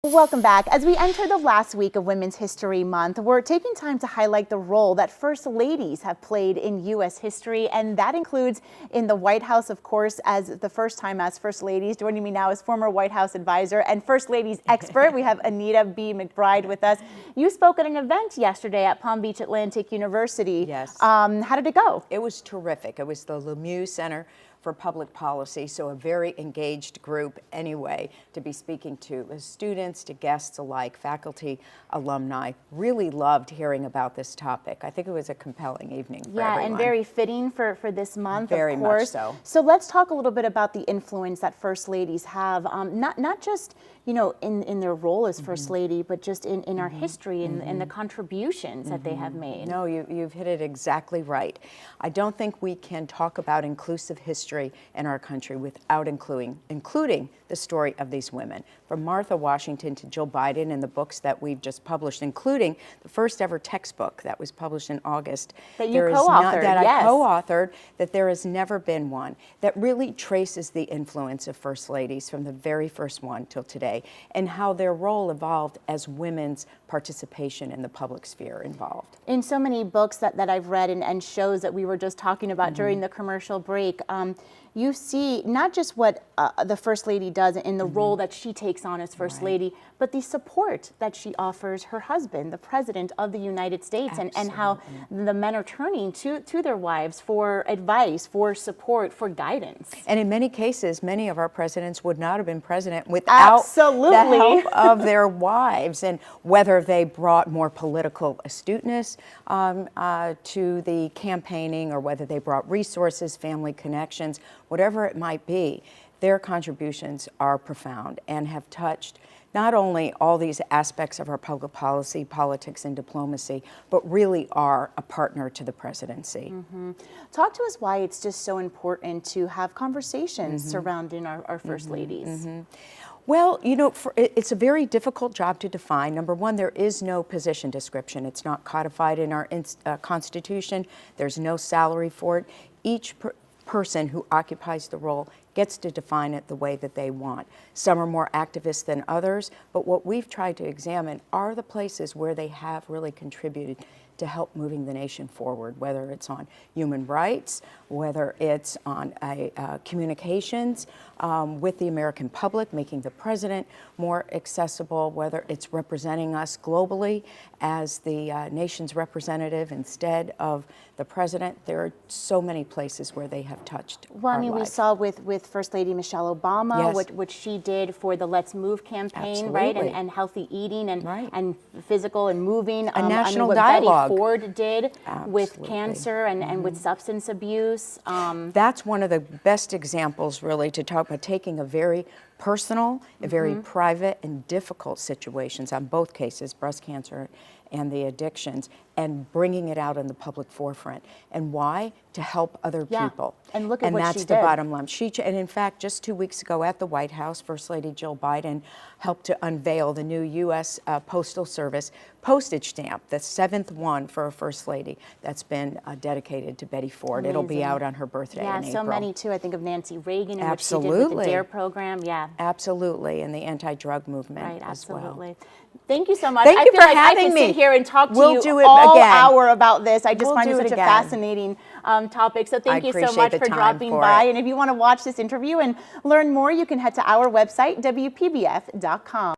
Welcome back. As we enter the last week of Women's History Month, we're taking time to highlight the role that First Ladies have played in U.S. history, and that includes in the White House, of course, as the first time as First Ladies. Joining me now is former White House advisor and First Ladies expert. We have Anita B. McBride with us. You spoke at an event yesterday at Palm Beach Atlantic University. Yes. How did it go? It was terrific. It was the Lemieux Center for Public Policy, so a very engaged group anyway to be speaking to students, to guests alike, faculty, alumni. Really loved hearing about this topic. I think it was a compelling evening for everyone. And very fitting for this month, very of course. Much so. So let's talk a little bit about the influence that First Ladies have, not just in their role as First Lady, but just in our history and the contributions that they have made. No, you've hit it exactly right. I don't think we can talk about inclusive history in our country without including the story of these women. From Martha Washington to Jill Biden and the books that we've just published, including the first ever textbook that was published in August. That you co-authored, That yes. I co-authored, that there has never been one, that really traces the influence of First Ladies from the very first one till today, and how their role evolved as women's participation in the public sphere evolved. In so many books that I've read and shows that we were just talking about during the commercial break, you see not just what the First Lady does in the role that she takes on as First Lady, but the support that she offers her husband, the President of the United States, and how the men are turning to their wives for advice, for support, for guidance. And in many cases, many of our presidents would not have been president without the help of their wives, and whether they brought more political astuteness to the campaigning, or whether they brought resources, family connections, whatever it might be, their contributions are profound and have touched not only all these aspects of our public policy, politics, and diplomacy, but really are a partner to the presidency. Talk to us why it's just so important to have conversations surrounding our First Ladies. Well, it's a very difficult job to define. Number one, there is no position description. It's not codified in our Constitution. There's no salary for it. Each person who occupies the role gets to define it the way that they want. Some are more activist than others, but what we've tried to examine are the places where they have really contributed to help moving the nation forward, whether it's on human rights, whether it's on communications with the American public, making the president more accessible, whether it's representing us globally as the nation's representative instead of the president. There are so many places where they have touched Well, I mean, we saw with First Lady Michelle Obama, what she did for the Let's Move campaign, right? And healthy eating and physical and moving. A national what dialogue. Betty Ford did with cancer and with substance abuse. That's one of the best examples, really, to talk about taking a very personal, a very private and difficult situations on both cases, breast cancer and the addictions, and bringing it out in the public forefront. And why? To help other people. And look at what she did. And that's the bottom line. And in fact, just 2 weeks ago at the White House, First Lady Jill Biden helped to unveil the new U.S. Postal Service postage stamp, the 7th one for a First Lady that's been dedicated to Betty Ford. It'll be out on her birthday in April. So many too. I think of Nancy Reagan and what she did with the DARE program. Absolutely, and the anti-drug movement as well. Thank you so much. Thank you for having me. I could sit here and talk to We'll you do it all again. hour about this. I just find it do such it a again. fascinating topic. So thank you so appreciate much the for time dropping for by. it. And if you want to watch this interview and learn more, you can head to our website, WPBF.com.